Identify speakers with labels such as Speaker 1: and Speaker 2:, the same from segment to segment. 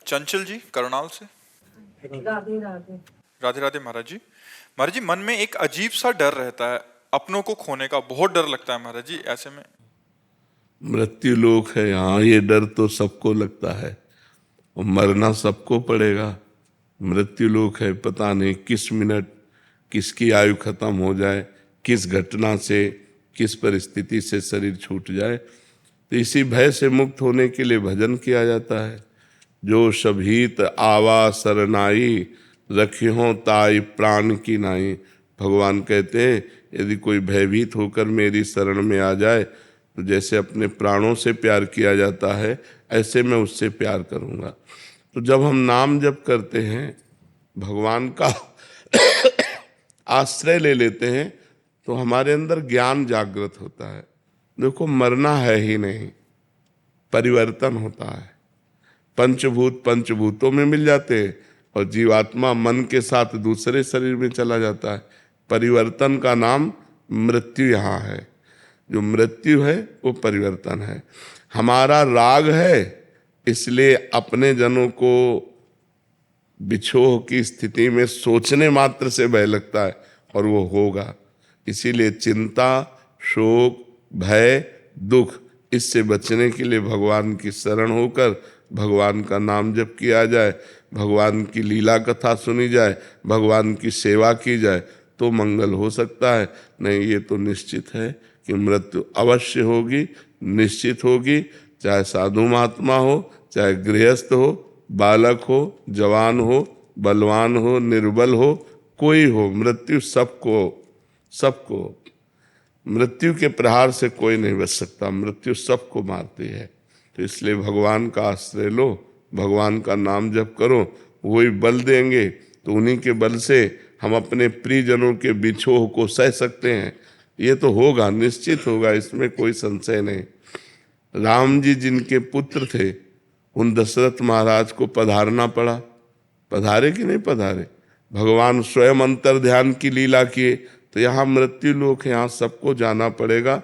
Speaker 1: चंचल जी करनाल से।
Speaker 2: राधे राधे।
Speaker 1: राधे राधे महाराज जी। महाराज जी, मन में एक अजीब सा डर रहता है, अपनों को खोने का बहुत डर लगता है महाराज जी। ऐसे में
Speaker 3: मृत्यु लोक है, हाँ ये डर तो सबको लगता है और मरना सबको पड़ेगा। मृत्यु लोक है, पता नहीं किस मिनट किसकी आयु खत्म हो जाए, किस घटना से, किस परिस्थिति से शरीर छूट जाए। तो इसी भय से मुक्त होने के लिए भजन किया जाता है। जो सभीत आवा सरनाई, रखियों ताई प्राण की नाई। भगवान कहते हैं यदि कोई भयभीत होकर मेरी शरण में आ जाए तो जैसे अपने प्राणों से प्यार किया जाता है ऐसे मैं उससे प्यार करूँगा। तो जब हम नाम जप करते हैं, भगवान का आश्रय ले लेते हैं, तो हमारे अंदर ज्ञान जागृत होता है। देखो, मरना है ही नहीं, परिवर्तन होता है। पंचभूत पंचभूतों में मिल जाते हैं और जीवात्मा मन के साथ दूसरे शरीर में चला जाता है। परिवर्तन का नाम मृत्यु यहाँ है। जो मृत्यु है वो परिवर्तन है। हमारा राग है, इसलिए अपने जनों को बिछोह की स्थिति में सोचने मात्र से भय लगता है और वो होगा। इसीलिए चिंता, शोक, भय, दुख, इससे बचने के लिए भगवान की शरण होकर भगवान का नाम जप किया जाए, भगवान की लीला कथा सुनी जाए, भगवान की सेवा की जाए तो मंगल हो सकता है। नहीं, ये तो निश्चित है कि मृत्यु अवश्य होगी, निश्चित होगी। चाहे साधु महात्मा हो, चाहे गृहस्थ हो, बालक हो, जवान हो, बलवान हो, निर्बल हो, कोई हो, मृत्यु सबको सबको। मृत्यु के प्रहार से कोई नहीं बच सकता, मृत्यु सबको मारती है। तो इसलिए भगवान का आश्रय लो, भगवान का नाम जप करो, वही बल देंगे। तो उन्हीं के बल से हम अपने प्रियजनों के बिछोह को सह सकते हैं। ये तो होगा, निश्चित होगा, इसमें कोई संशय नहीं। राम जी जिनके पुत्र थे, उन दशरथ महाराज को पधारना पड़ा। पधारे कि नहीं पधारे? भगवान स्वयं अंतर ध्यान की लीला किए। तो यहाँ मृत्यु लोक है, यहाँ सबको जाना पड़ेगा।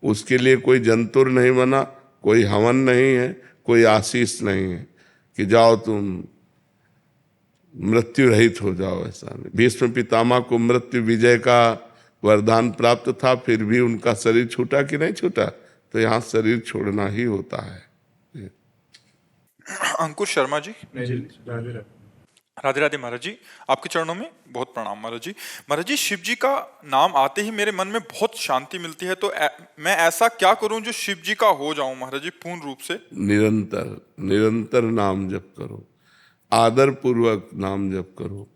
Speaker 3: उसके लिए कोई जंतुर नहीं बना, कोई हवन नहीं है, कोई आशीष नहीं है कि जाओ तुम मृत्यु रहित हो जाओ। ऐसा नहीं। भीष्म पितामह को मृत्यु विजय का वरदान प्राप्त था, फिर भी उनका शरीर छूटा कि नहीं छूटा? तो यहाँ शरीर छोड़ना ही होता है।
Speaker 1: अंकुश शर्मा जी। राधे राधे महाराज जी, आपके चरणों में बहुत प्रणाम महाराज जी। महाराज जी, शिव जी का नाम आते ही मेरे मन में बहुत शांति मिलती है, तो मैं ऐसा क्या करूं जो शिव जी का हो जाऊं महाराज जी पूर्ण रूप से?
Speaker 3: निरंतर निरंतर नाम जप करो, आदर पूर्वक नाम जप करो।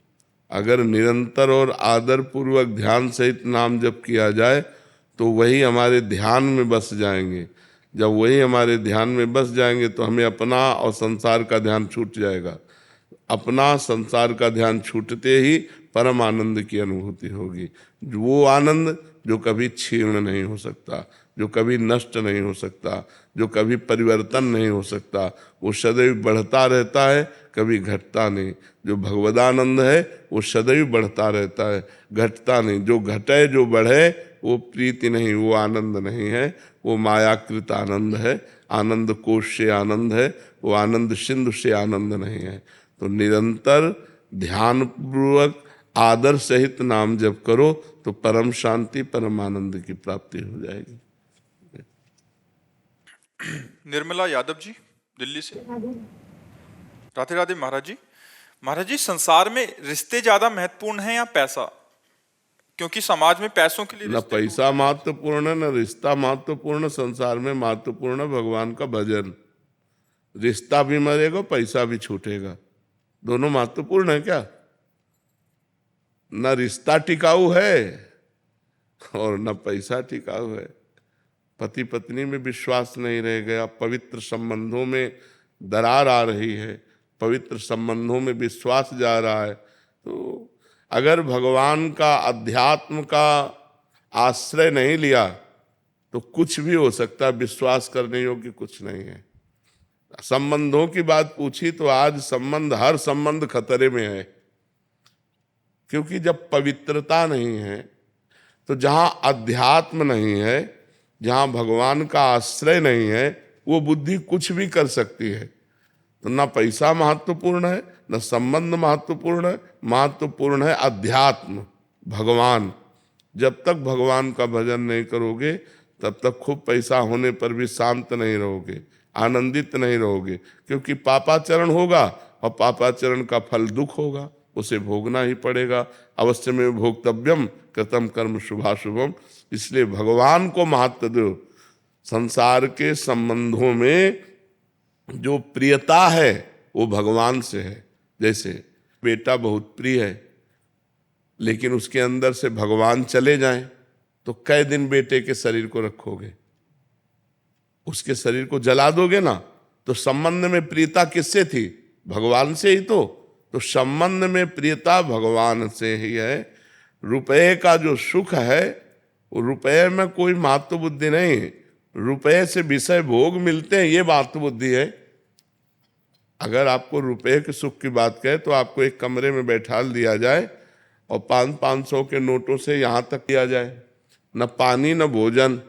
Speaker 3: अगर निरंतर और आदर पूर्वक ध्यान सहित नाम जप किया जाए तो वही हमारे ध्यान में बस जाएंगे। जब वही हमारे ध्यान में बस जाएंगे तो हमें अपना और संसार का ध्यान छूट जाएगा। अपना संसार का ध्यान छूटते ही परम आनंद की अनुभूति होगी। वो आनंद जो कभी क्षीण नहीं हो सकता, जो कभी नष्ट नहीं हो सकता, जो कभी परिवर्तन नहीं हो सकता, वो सदैव बढ़ता रहता है, कभी घटता नहीं। जो भगवदानंद है वो सदैव बढ़ता रहता है, घटता नहीं। जो घटे जो बढ़े वो प्रीति नहीं, वो आनंद नहीं है, वो मायाकृत आनंद है। आनंद कोश से आनंद है, वो आनंद सिंधु से आनंद नहीं है। तो निरंतर ध्यान पूर्वक आदर सहित नाम जप करो तो परम शांति, परम आनंद की प्राप्ति हो जाएगी।
Speaker 1: निर्मला यादव जी दिल्ली से। राधे राधे महाराज जी। महाराज जी, संसार में रिश्ते ज्यादा महत्वपूर्ण हैं या पैसा? क्योंकि समाज में पैसों के लिए
Speaker 3: न पैसा महत्वपूर्ण है, न रिश्ता महत्वपूर्ण। संसार में महत्वपूर्ण है भगवान का भजन। रिश्ता भी मरेगा, पैसा भी छूटेगा, दोनों महत्वपूर्ण है क्या? न रिश्ता टिकाऊ है और न पैसा टिकाऊ है। पति पत्नी में विश्वास नहीं रह गया, पवित्र संबंधों में दरार आ रही है, पवित्र संबंधों में विश्वास जा रहा है। तो अगर भगवान का, अध्यात्म का आश्रय नहीं लिया तो कुछ भी हो सकता है, विश्वास करने योग्य कुछ नहीं है। संबंधों की बात पूछी तो आज संबंध, हर संबंध खतरे में है। क्योंकि जब पवित्रता नहीं है, तो जहां अध्यात्म नहीं है, जहां भगवान का आश्रय नहीं है, वो बुद्धि कुछ भी कर सकती है। तो ना पैसा महत्वपूर्ण है, न संबंध महत्वपूर्ण है, महत्वपूर्ण है अध्यात्म, भगवान। जब तक भगवान का भजन नहीं करोगे तब तक खूब पैसा होने पर भी शांत नहीं रहोगे, आनंदित नहीं रहोगे, क्योंकि पापाचरण होगा और पापाचरण का फल दुख होगा, उसे भोगना ही पड़ेगा। अवश्य में भोक्तव्यम कृतम कर्म शुभाशुभम। इसलिए भगवान को महत्व दो। संसार के संबंधों में जो प्रियता है वो भगवान से है। जैसे बेटा बहुत प्रिय है, लेकिन उसके अंदर से भगवान चले जाएं तो कै दिन बेटे के शरीर को रखोगे? उसके शरीर को जला दोगे ना। तो संबंध में प्रियता किससे थी? भगवान से ही। तो संबंध में प्रियता भगवान से ही है। रुपये का जो सुख है वो रुपये में कोई महत्व बुद्धि नहीं है। रुपये से विषय भोग मिलते हैं, ये महत्व बुद्धि है। अगर आपको रुपये के सुख की बात कहे तो आपको एक कमरे में बैठा दिया जाए और 500 के नोटों से यहाँ तक किया जाए, न पानी न भोजन,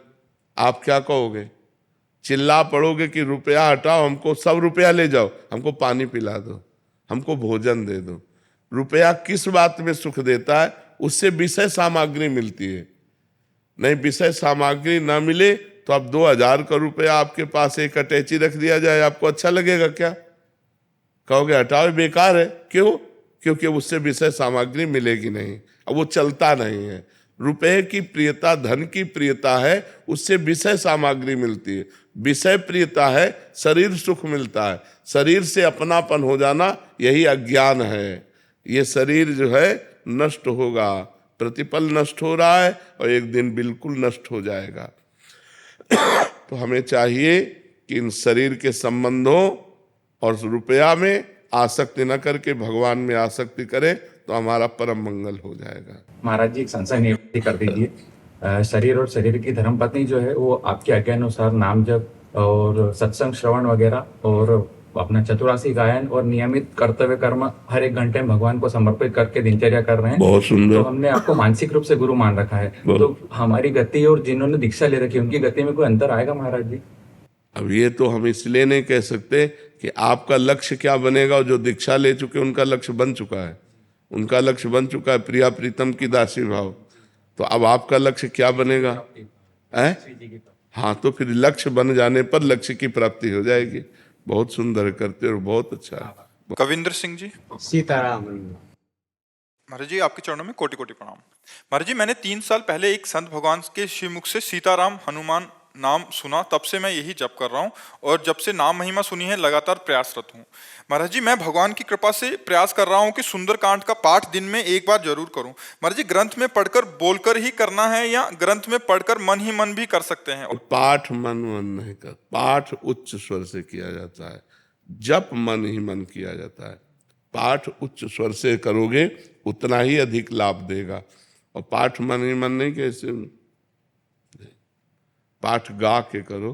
Speaker 3: आप क्या कहोगे? चिल्ला पड़ोगे कि रुपया हटाओ, हमको सब रुपया ले जाओ, हमको पानी पिला दो, हमको भोजन दे दो। रुपया किस बात में सुख देता है? उससे विषय सामग्री मिलती है। नहीं, विषय सामग्री ना मिले तो आप 2000 का रुपया आपके पास एक अटैची रख दिया जाए, आपको अच्छा लगेगा क्या? कहोगे हटाओ, बेकार है। क्यों? क्योंकि उससे विषय सामग्री मिलेगी नहीं, अब वो चलता नहीं है। रुपए की प्रियता धन की प्रियता है, उससे विषय सामग्री मिलती है। विषय प्रियता है, शरीर सुख मिलता है। शरीर से अपनापन हो जाना यही अज्ञान है। ये शरीर जो है नष्ट होगा, प्रतिपल नष्ट हो रहा है और एक दिन बिल्कुल नष्ट हो जाएगा। तो हमें चाहिए कि इन शरीर के संबंधों और रुपया में आसक्ति न करके भगवान में आसक्ति करें तो हमारा परम मंगल हो जाएगा।
Speaker 4: महाराज जी, एक संशय निवृत्ति कर दीजिए। शरीर और शरीर की धर्मपत्नी जो है वो आपके आज्ञा अनुसार नाम जप और सत्संग श्रवण वगैरह और अपना चतुरासी गायन और नियमित कर्तव्य कर्म हर एक घंटे में भगवान को समर्पित करके दिनचर्या कर रहे हैं।
Speaker 3: बहुत सुंदर।
Speaker 4: तो हमने आपको मानसिक रूप से गुरु मान रखा है। तो हमारी गति और जिन्होंने दीक्षा ले रखी है उनकी गति में कोई अंतर आएगा महाराज जी?
Speaker 3: अब ये तो हम इसलिए नहीं कह सकते कि आपका लक्ष्य क्या बनेगा, और जो दीक्षा ले चुके उनका लक्ष्य बन चुका है। उनका लक्ष्य बन चुका है प्रिया प्रीतम की दासी भाव। तो अब आपका लक्ष्य क्या बनेगा? हाँ, तो फिर लक्ष्य बन जाने पर लक्ष्य की प्राप्ति हो जाएगी। बहुत सुंदर करते हो, बहुत अच्छा है।
Speaker 1: कविंद्र सिंह जी।
Speaker 5: सीताराम।
Speaker 1: महाराज जी, आपके चरणों में कोटि कोटि प्रणाम। महाराज जी, मैंने 3 साल पहले एक संत भगवान के श्रीमुख से सीताराम हनुमान नाम सुना, तब से मैं यही जप कर रहा हूँ और जब से नाम महिमा सुनी है लगातार प्रयासरत हूँ। महाराज जी, मैं भगवान की कृपा से प्रयास कर रहा हूँ कि सुंदरकांड का पाठ दिन में एक बार जरूर करूँ। महाराज जी, ग्रंथ में पढ़कर बोलकर ही करना है या ग्रंथ में पढ़कर मन ही मन भी कर सकते हैं?
Speaker 3: पाठ मन नहीं कर, पाठ उच्च स्वर से किया जाता है, जप मन ही मन किया जाता है। पाठ उच्च स्वर से करोगे उतना ही अधिक लाभ देगा। और पाठ मन ही मन नहीं, कैसे पाठ गा के करो।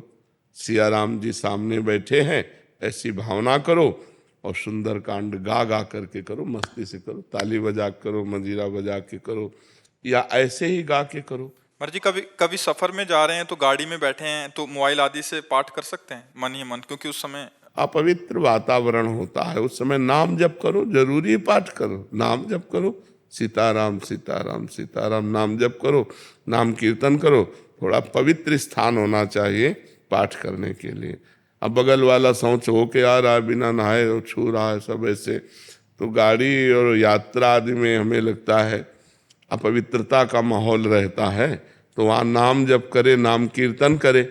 Speaker 3: सिया राम जी सामने बैठे हैं ऐसी भावना करो और सुंदरकांड गा गा करके करो, मस्ती से करो, ताली बजा करो, मंजीरा बजा के करो, या ऐसे ही गा के करो।
Speaker 1: महाराज जी, कभी सफर में जा रहे हैं तो गाड़ी में बैठे हैं तो मोबाइल आदि से पाठ कर सकते हैं मन ही मन, क्योंकि उस समय
Speaker 3: अपवित्र वातावरण होता है। उस समय नाम जप करो, जरूरी पाठ करो, नाम जप करो, सीताराम सीताराम सीताराम नाम जप करो, नाम कीर्तन करो। थोड़ा पवित्र स्थान होना चाहिए पाठ करने के लिए। अब बगल वाला शौच होके आ रहा है, बिना नहाए और छू रहा है सब ऐसे, तो गाड़ी और यात्रा आदि में हमें लगता है अपवित्रता का माहौल रहता है। तो वहाँ नाम जप करे, नाम कीर्तन करे,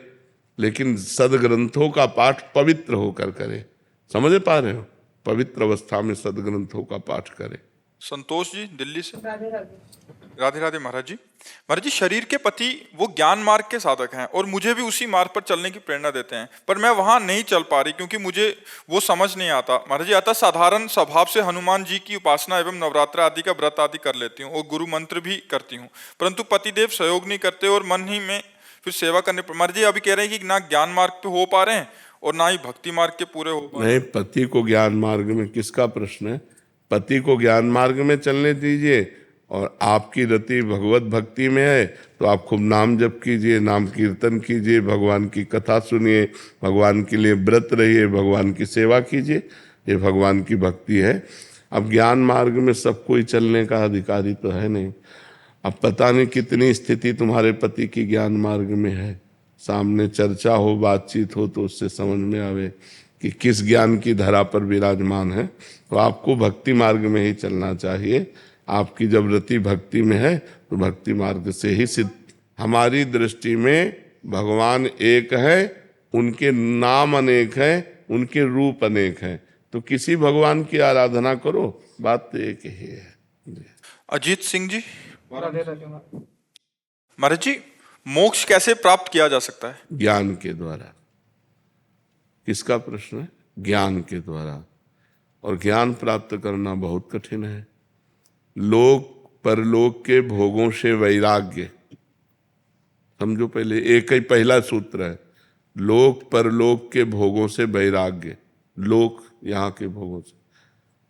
Speaker 3: लेकिन सदग्रंथों का पाठ पवित्र होकर करे। समझ पा रहे हो? पवित्र अवस्था में सदग्रंथों का पाठ करे।
Speaker 1: संतोष जी दिल्ली से।
Speaker 2: राधे राधे।
Speaker 1: राधे राधे महाराज जी। महाराज जी, शरीर के पति वो ज्ञान मार्ग के साधक हैं और मुझे भी उसी मार्ग पर चलने की प्रेरणा देते हैं, पर मैं वहां नहीं चल पा रही क्योंकि मुझे वो समझ नहीं आता। महाराज जी, अतः साधारण स्वभाव से हनुमान जी की उपासना एवं नवरात्र आदि का व्रत आदि कर लेती हूँ और गुरु मंत्र भी करती हूँ, परंतु पतिदेव सहयोग नहीं करते और मन ही में फिर सेवा करने पर। महाराज जी, अभी कह रहे हैं कि ना ज्ञान मार्ग पे हो पा रहे हैं और ना ही भक्ति मार्ग के पूरे हो पा रहे हैं।
Speaker 3: नहीं, पति को ज्ञान मार्ग में किसका प्रश्न है? पति को ज्ञान मार्ग में चलने दीजिए और आपकी रति भगवत भक्ति में है तो आप खूब नाम जप कीजिए, नाम कीर्तन कीजिए, भगवान की कथा सुनिए, भगवान के लिए व्रत रहिए, भगवान की सेवा कीजिए। ये भगवान की भक्ति है। अब ज्ञान मार्ग में सब कोई चलने का अधिकारी तो है नहीं। अब पता नहीं कितनी स्थिति तुम्हारे पति की ज्ञान मार्ग में है। सामने चर्चा हो, बातचीत हो तो उससे समझ में आवे कि किस ज्ञान की धरा पर विराजमान है। तो आपको भक्ति मार्ग में ही चलना चाहिए। आपकी जब रति भक्ति में है तो भक्ति मार्ग से ही सिद्ध। हमारी दृष्टि में भगवान एक है, उनके नाम अनेक हैं, उनके रूप अनेक हैं। तो किसी भगवान की आराधना करो, बात तो एक ही है।
Speaker 1: अजीत सिंह जी,
Speaker 2: राधे राधे महाराज।
Speaker 1: महाराज जी, मोक्ष कैसे प्राप्त किया जा सकता है?
Speaker 3: ज्ञान के द्वारा। किसका प्रश्न है? ज्ञान के द्वारा। और ज्ञान प्राप्त करना बहुत कठिन है। लोक परलोक के भोगों से वैराग्य, समझो पहले एक ही पहला सूत्र है, लोक परलोक के भोगों से वैराग्य। लोक यहाँ के भोगों से।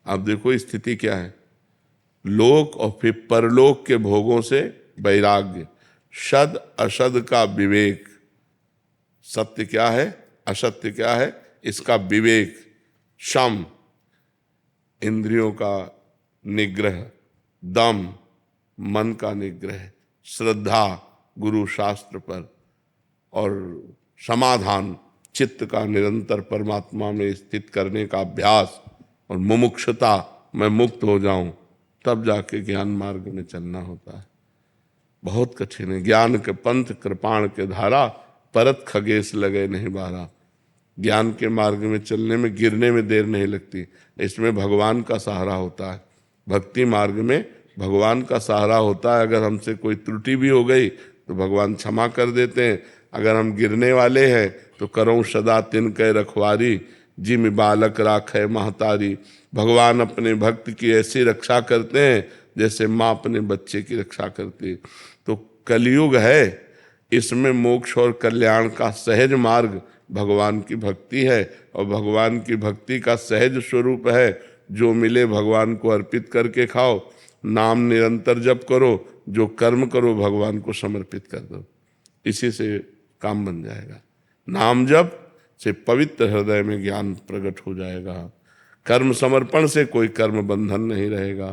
Speaker 3: आप देखो स्थिति क्या है, लोक और फिर परलोक के भोगों से वैराग्य। सद असद का विवेक, सत्य क्या है, असत्य क्या है, इसका विवेक। शम, इंद्रियों का निग्रह। दम, मन का निग्रह। श्रद्धा, गुरु शास्त्र पर। और समाधान, चित्त का निरंतर परमात्मा में स्थित करने का अभ्यास। और मुमुक्षुता, मैं मुक्त हो जाऊं, तब जाके ज्ञान मार्ग में चलना होता है। बहुत कठिन है। ज्ञान के पंथ कृपाण के धारा, परत खगेश लगे नहीं बारा। ज्ञान के मार्ग में चलने में, गिरने में देर नहीं लगती। इसमें भगवान का सहारा होता है। भक्ति मार्ग में भगवान का सहारा होता है। अगर हमसे कोई त्रुटि भी हो गई तो भगवान क्षमा कर देते हैं। अगर हम गिरने वाले हैं तो करो सदा तिनके रखवारी, जिम बालक राखे महतारी। भगवान अपने भक्त की ऐसी रक्षा करते हैं जैसे माँ अपने बच्चे की रक्षा करती है। तो कलयुग है, इसमें मोक्ष और कल्याण का सहज मार्ग भगवान की भक्ति है। और भगवान की भक्ति का सहज स्वरूप है, जो मिले भगवान को अर्पित करके खाओ। नाम निरंतर जप करो, जो कर्म करो भगवान को समर्पित कर दो, इसी से काम बन जाएगा। नाम जप से पवित्र हृदय में ज्ञान प्रकट हो जाएगा। कर्म समर्पण से कोई कर्म बंधन नहीं रहेगा।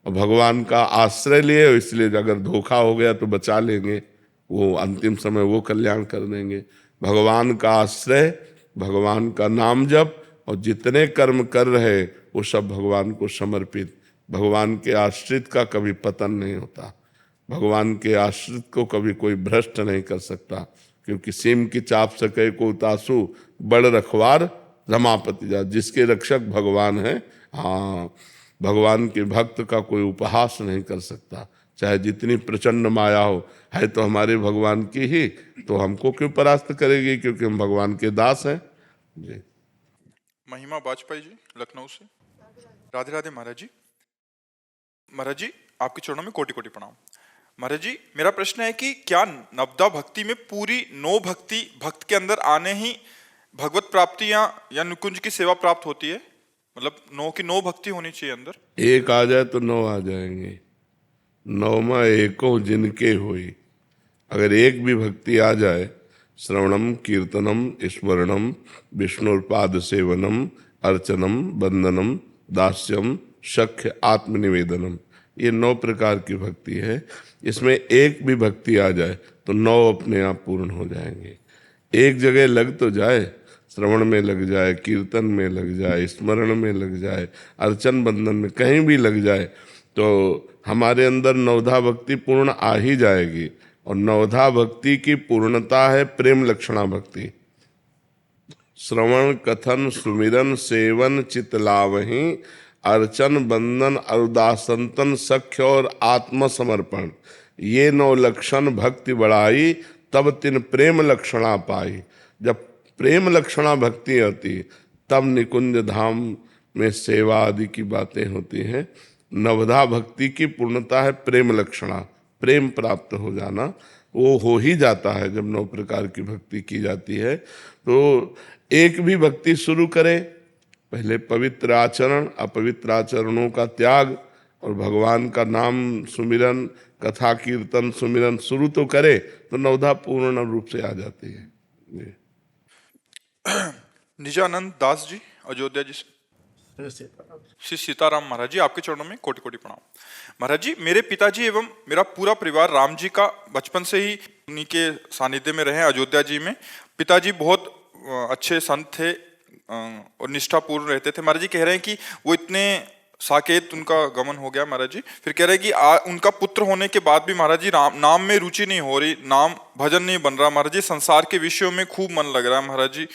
Speaker 3: और भगवान का आश्रय लिए, इसलिए अगर धोखा हो गया तो बचा लेंगे, वो अंतिम समय वो कल्याण कर देंगे। भगवान का आश्रय, भगवान का नाम जप, और जितने कर्म कर रहे वो सब भगवान को समर्पित। भगवान के आश्रित का कभी पतन नहीं होता। भगवान के आश्रित को कभी कोई भ्रष्ट नहीं कर सकता, क्योंकि सीम की चाप सके को तासु, बड़ रखवार रमापति जा। जिसके रक्षक भगवान है, हाँ, भगवान के भक्त का कोई उपहास नहीं कर सकता, चाहे जितनी प्रचंड माया हो। है तो हमारे भगवान की ही, तो हमको क्यों परास्त करेगी, क्योंकि हम भगवान के दास हैं जी।
Speaker 1: महिमा वाजपेयी जी, लखनऊ से। राधे राधे महाराज जी। महाराज जी, आपके चरणों में कोटि कोटि प्रणाम। महाराज जी, मेरा प्रश्न है कि क्या नवदा भक्ति में पूरी नो भक्ति भक्त के अंदर आने ही भगवत प्राप्ति या निकुंज की सेवा प्राप्त होती है? मतलब नो की नो भक्ति होनी चाहिए अंदर।
Speaker 3: एक आ जाए तो 9 आ जाएंगे। 9वां एको जिनके होई। अगर एक भी भक्ति आ जाए, श्रवणम कीर्तनम स्मरणम विष्णुपाद सेवनम अर्चनम वंदनम दास्यम सख्य आत्मनिवेदनम, ये 9 प्रकार की भक्ति है। इसमें एक भी भक्ति आ जाए तो 9 अपने आप पूर्ण हो जाएंगे। एक जगह लग तो जाए, श्रवण में लग जाए, कीर्तन में लग जाए, स्मरण में लग जाए, अर्चन बंदन में कहीं भी लग जाए तो हमारे अंदर नवधा भक्ति पूर्ण आ ही जाएगी। और नवधा भक्ति की पूर्णता है प्रेम लक्षणा भक्ति। श्रवण कथन सुमिरन सेवन चितलावही, अर्चन बंदन अरुदासंतन सख्य और आत्मसमर्पण, ये 9 लक्षण भक्ति बढ़ाई, तब तिन प्रेम लक्षणा पाई। जब प्रेम लक्षणा भक्ति आती तब निकुंज धाम में सेवा आदि की बातें होती हैं। नवधा भक्ति की पूर्णता है प्रेम लक्षणा, प्रेम प्राप्त हो जाना। वो हो ही जाता है जब 9 प्रकार की भक्ति की जाती है। तो एक भी भक्ति शुरू करे, पहले पवित्र आचरण, अपवित्र आचरणों का त्याग और भगवान का नाम सुमिरन, कथा कीर्तन सुमिरन शुरू तो करे तो नवधा पूर्ण रूप से आ जाती है जी।
Speaker 1: निजानंद दास जी अयोध्या जी से। श्री सीताराम महाराज जी, आपके चरणों में कोटि कोटि प्रणाम। महाराज जी, मेरे पिताजी एवं मेरा पूरा परिवार राम जी का बचपन से ही उन्हीं के सानिध्य में रहे अयोध्या जी में। पिताजी बहुत अच्छे संत थे और निष्ठापूर्ण रहते थे। महाराज जी कह रहे हैं कि वो इतने साकेत उनका गमन हो गया महाराज जी, फिर कह रहे हैं कि उनका पुत्र होने के बाद भी महाराज जी नाम में रुचि नहीं हो रही, नाम भजन नहीं बन रहा महाराज जी, संसार के विषयों में खूब मन लग रहा है महाराज जी।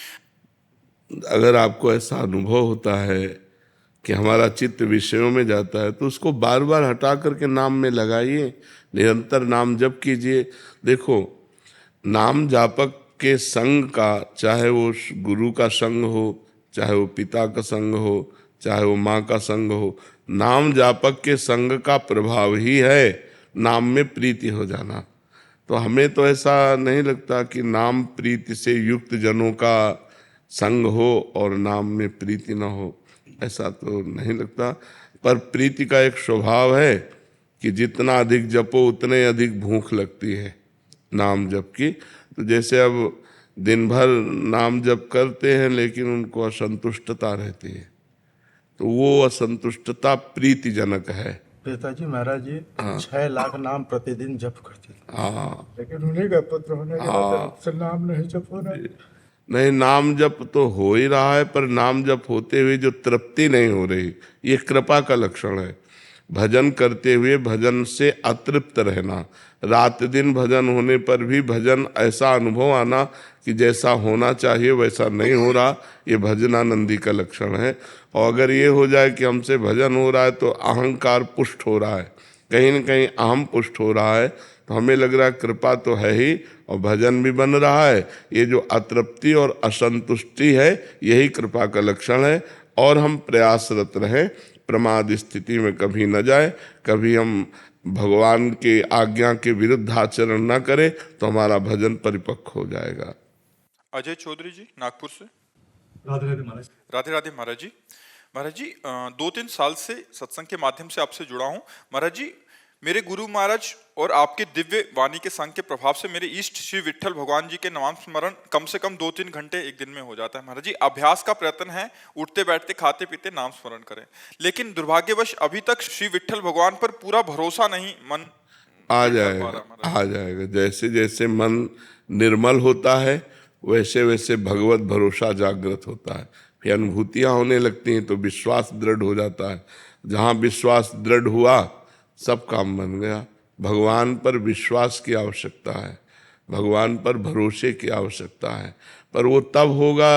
Speaker 3: अगर आपको ऐसा अनुभव होता है कि हमारा चित्त विषयों में जाता है तो उसको बार बार हटा करके नाम में लगाइए, निरंतर नाम जप कीजिए। देखो, नाम जापक के संग का, चाहे वो गुरु का संग हो, चाहे वो पिता का संग हो, चाहे वो माँ का संग हो, नाम जापक के संग का प्रभाव ही है नाम में प्रीति हो जाना। तो हमें तो ऐसा नहीं लगता कि नाम प्रीति से युक्त जनों का संग हो और नाम में प्रीति न हो, ऐसा तो नहीं लगता। पर प्रीति का एक स्वभाव है कि जितना अधिक जपो उतने अधिक भूख लगती है नाम जप की। तो जैसे अब दिन भर नाम जप करते हैं लेकिन उनको असंतुष्टता रहती है, तो वो असंतुष्टता प्रीतिजनक है।
Speaker 5: पिताजी महाराज जी 6 लाख नाम प्रतिदिन जप करते थे,
Speaker 3: हाँ,
Speaker 5: लेकिन उन्हीं का पुत्र होने के बाद से नाम नहीं जप हो रहा।
Speaker 3: नहीं, नाम जप तो हो ही रहा है, पर नाम जप होते हुए जो तृप्ति नहीं हो रही, ये कृपा का लक्षण है। भजन करते हुए भजन से अतृप्त रहना, रात दिन भजन होने पर भी भजन ऐसा अनुभव आना कि जैसा होना चाहिए वैसा नहीं हो रहा, ये भजनानंदी का लक्षण है। और अगर ये हो जाए कि हमसे भजन हो रहा है तो अहंकार पुष्ट हो रहा है, कहीं न कहीं अहम पुष्ट हो रहा है, तो हमें लग रहा है कृपा तो है ही और भजन भी बन रहा है। ये जो अतृप्ति और असंतुष्टि है यही कृपा का लक्षण है। और हम प्रयासरत रहें, प्रमाद स्थिति में कभी न जाए, कभी हम भगवान के आज्ञा के विरुद्ध आचरण न करें तो हमारा भजन परिपक्व हो जाएगा।
Speaker 1: अजय चौधरी जी नागपुर से।
Speaker 6: राधे राधे महाराज।
Speaker 1: राधे राधे महाराज जी। महाराज जी 2-3 साल से सत्संग के माध्यम से आपसे जुड़ा हूँ महाराज जी। मेरे गुरु महाराज और आपके दिव्य वाणी के संग के प्रभाव से मेरे इष्ट श्री विट्ठल भगवान जी के नाम स्मरण कम से कम 2-3 घंटे एक दिन में हो जाता है महाराज जी। अभ्यास का प्रयत्न है, उठते बैठते खाते पीते नाम स्मरण करें, लेकिन दुर्भाग्यवश अभी तक श्री विट्ठल भगवान पर पूरा भरोसा नहीं मन
Speaker 3: आ जाएगा, आ जाएगा। जैसे जैसे मन निर्मल होता है वैसे वैसे भगवत भरोसा जागृत होता है, फिर अनुभूतियाँ होने लगती हैं तो विश्वास दृढ़ हो जाता है। जहाँ विश्वास दृढ़ हुआ सब काम बन गया। भगवान पर विश्वास की आवश्यकता है, भगवान पर भरोसे की आवश्यकता है, पर वो तब होगा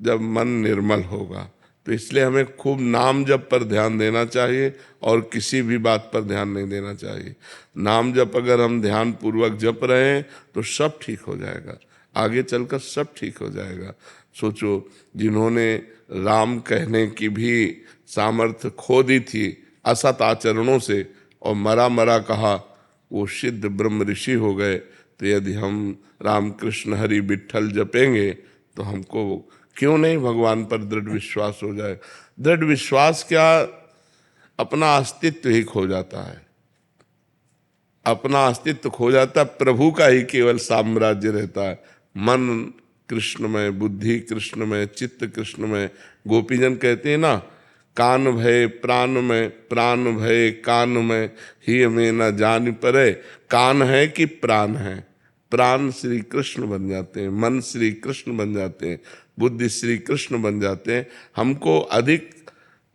Speaker 3: जब मन निर्मल होगा। तो इसलिए हमें खूब नाम जप पर ध्यान देना चाहिए और किसी भी बात पर ध्यान नहीं देना चाहिए। नाम जप अगर हम ध्यान पूर्वक जप रहे हैं तो सब ठीक हो जाएगा, आगे चलकर सब ठीक हो जाएगा। सोचो, जिन्होंने राम कहने की भी सामर्थ्य खो दी थी असत आचरणों से और मरा मरा कहा, वो सिद्ध ब्रह्म ऋषि हो गए। तो यदि हम राम कृष्ण हरि विट्ठल जपेंगे तो हमको क्यों नहीं भगवान पर दृढ़ विश्वास हो जाए। दृढ़ विश्वास क्या, अपना अस्तित्व ही खो जाता है, अपना अस्तित्व खो जाता है, प्रभु का ही केवल साम्राज्य रहता है। मन कृष्णमय, बुद्धि कृष्णमय, चित्त कृष्णमय। गोपीजन कहते हैं ना, कान भय प्राण में, प्राण भय कान में, ही में न जान परे। कान है कि प्राण है, प्राण श्री कृष्ण बन जाते हैं, मन श्री कृष्ण बन जाते हैं, बुद्धि श्री कृष्ण बन जाते हैं। हमको अधिक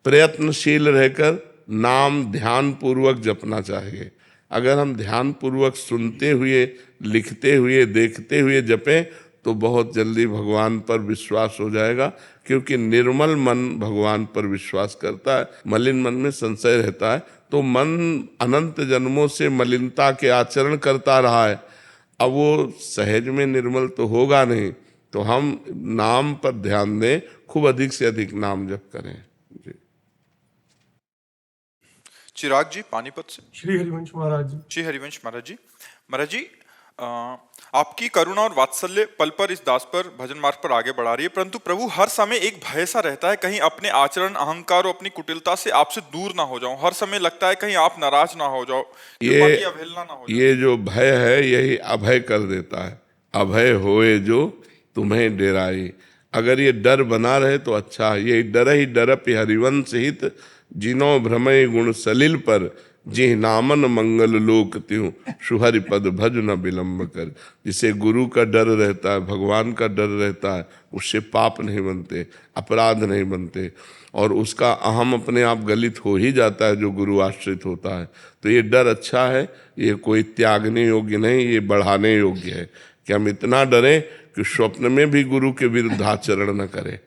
Speaker 3: प्रयत्नशील रहकर नाम ध्यान पूर्वक जपना चाहिए। अगर हम ध्यान पूर्वक सुनते हुए, लिखते हुए, देखते हुए जपें तो बहुत जल्दी भगवान पर विश्वास हो जाएगा, क्योंकि निर्मल मन भगवान पर विश्वास करता है। मलिन मन में संशय रहता है, तो मन अनंत जन्मों से मलिनता के आचरण करता रहा है, अब वो सहज में निर्मल तो होगा नहीं। तो हम नाम पर ध्यान दें, खूब अधिक से अधिक नाम जप करें जी।
Speaker 1: चिराग जी पानीपत से।
Speaker 6: श्री हरिवंश महाराज जी।
Speaker 1: श्री हरिवंश महाराज जी। महाराज जी, आपकी करुणा और वात्सल्य पल पर इस दास पर भजन मार्ग पर आगे बढ़ा रही है, परंतु प्रभु हर समय एक भय सा रहता है, कहीं अपने आचरण, अहंकार और अपनी कुटिलता से आपसे दूर ना हो जाऊं। हर समय लगता है कहीं आप नाराज ना हो जाओ, कृपा की अवहेलना ना हो जाए।
Speaker 3: ये जो भय है यही अभय कर देता है। अभय होए जो तुम्हें डेराए। अगर ये डर बना रहे तो अच्छा। ये डर ही डरप हरिवंश हित, जिनो भ्रमय गुण सलिल पर, जिह नामन मंगल लोक त्यों, सुहरि पद भज न विलंब कर। जिसे गुरु का डर रहता है, भगवान का डर रहता है, उससे पाप नहीं बनते, अपराध नहीं बनते, और उसका अहम अपने आप गलित हो ही जाता है जो गुरु आश्रित होता है। तो ये डर अच्छा है, ये कोई त्यागने योग्य नहीं, ये बढ़ाने योग्य है कि हम इतना डरें कि स्वप्न में भी गुरु के विरुद्ध आचरण न करें।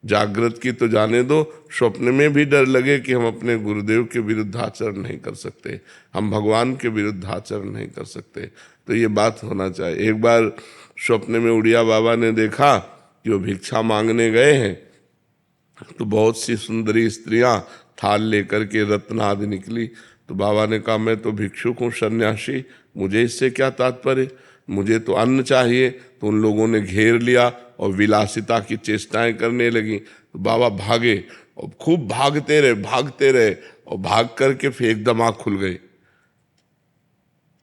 Speaker 3: जागृत की तो जाने दो, स्वप्न में भी डर लगे कि हम अपने गुरुदेव के विरुद्ध आचरण नहीं कर सकते, हम भगवान के विरुद्ध आचरण नहीं कर सकते। तो ये बात होना चाहिए। एक बार स्वप्न में उड़िया बाबा ने देखा कि वो भिक्षा मांगने गए हैं, तो बहुत सी सुंदरी स्त्रियां थाल लेकर के रत्न आदि निकली। तो बाबा ने कहा, मैं तो भिक्षुक हूँ, सन्यासी, मुझे इससे क्या तात्पर्य, मुझे तो अन्न चाहिए। तो उन लोगों ने घेर लिया और विलासिता की चेष्टाएं करने लगी। तो बाबा भागे और खूब भागते रहे और भाग करके फिर एकदम आँख खुल गई।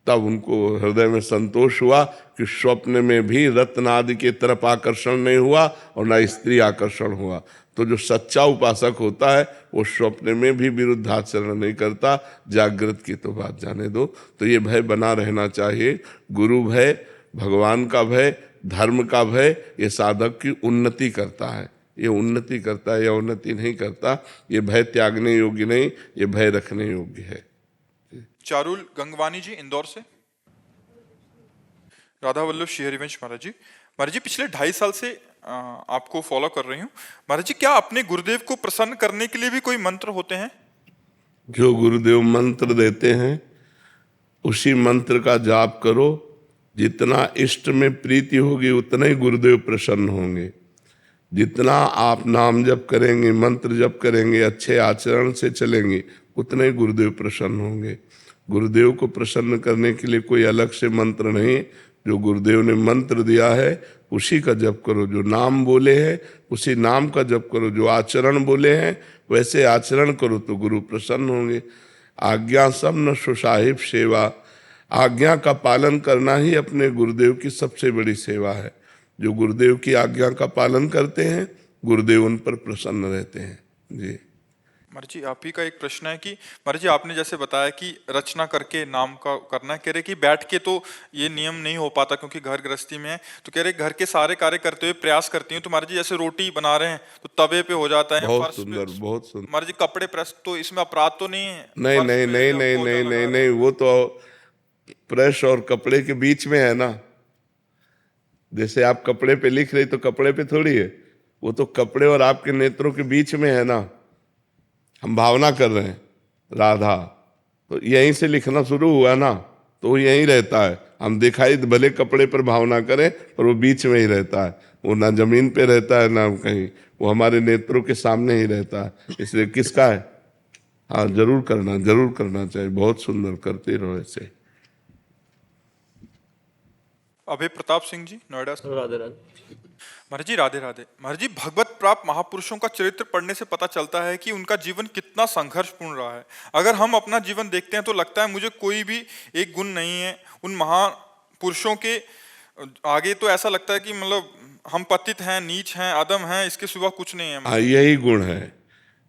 Speaker 3: तब उनको हृदय में संतोष हुआ कि स्वप्न में भी रत्न आदि की तरफ आकर्षण नहीं हुआ और न स्त्री आकर्षण हुआ। तो जो सच्चा उपासक होता है वो स्वप्न में भी विरुद्धाचरण नहीं करता। जागृत की तो बात जाने दो। तो ये भय बना रहना चाहिए। गुरु भय, भगवान का भय, धर्म का भय, ये साधक की उन्नति करता है। ये उन्नति करता है या उन्नति नहीं करता। ये भय त्यागने योग्य नहीं, ये भय रखने योग्य है।
Speaker 1: चारुल गंगवानी जी इंदौर से। राधा वल्लभ श्री हरिवंश महाराज जी, पिछले 2.5 साल से आपको फॉलो कर रही हूँ महाराज जी। क्या अपने गुरुदेव को प्रसन्न करने के लिए भी कोई मंत्र होते हैं?
Speaker 3: जो गुरुदेव मंत्र देते हैं उसी मंत्र का जाप करो। जितना इष्ट में प्रीति होगी उतना ही गुरुदेव प्रसन्न होंगे। जितना आप नाम जप करेंगे, मंत्र जप करेंगे, अच्छे आचरण से चलेंगे, उतने ही गुरुदेव प्रसन्न होंगे। गुरुदेव को प्रसन्न करने के लिए कोई अलग से मंत्र नहीं। जो गुरुदेव ने मंत्र दिया है उसी का जप करो। जो नाम बोले हैं उसी नाम का जप करो। जो आचरण बोले हैं वैसे आचरण करो तो गुरु प्रसन्न होंगे। आज्ञा सब न सुसाहिब सेवा। आज्ञा का पालन करना ही अपने गुरुदेव की सबसे बड़ी सेवा है। जो गुरुदेव की आज्ञा का पालन करते हैं गुरुदेव उन पर प्रसन्न रहते हैं। जी
Speaker 1: महाराज जी, आप ही का एक प्रश्न है कि महाराज जी आपने जैसे बताया कि रचना करके नाम का करना, कह रहे कि बैठ के तो ये नियम नहीं हो पाता क्योंकि घर गृहस्थी में है, तो कह रहे घर के सारे कार्य करते हुए प्रयास करती हूँ। तो महाराज जी जैसे रोटी बना रहे हैं तो तवे पे हो जाता है,
Speaker 3: बहुत सुंदर, बहुत सुंदर।
Speaker 1: महाराज जी कपड़े प्रेस, तो इसमें अपराध तो नहीं है?
Speaker 3: नहीं नहीं नहीं नहीं नहीं नहीं नहीं, वो तो प्रेस और कपड़े के बीच में है ना। जैसे आप कपड़े पे लिख रहे तो कपड़े पे थोड़ी है, वो तो कपड़े और आपके नेत्रों के बीच में है ना। हम भावना कर रहे हैं राधा, तो यहीं से लिखना शुरू हुआ ना, तो वो यहीं रहता है। हम दिखाई भले कपड़े पर भावना करें पर वो बीच में ही रहता है। वो ना जमीन पे रहता है ना कहीं, वो हमारे नेत्रों के सामने ही रहता है। इसलिए किसका है? हाँ, जरूर करना चाहिए। बहुत सुंदर, करते रहो ऐसे।
Speaker 1: अभय प्रताप सिंह जी नोएडा से।
Speaker 6: राधे राधे
Speaker 1: महाराज जी, राधे राधे। महाराज जी, भगवत प्राप्त महापुरुषों का चरित्र पढ़ने से पता चलता है कि उनका जीवन कितना संघर्षपूर्ण रहा है। अगर हम अपना जीवन देखते हैं तो लगता है मुझे कोई भी एक गुण नहीं है उन महापुरुषों के आगे। तो ऐसा लगता है कि मतलब हम पतित हैं, नीच हैं, अधम हैं, इसके सिवा कुछ नहीं है।
Speaker 3: हाँ, यही गुण है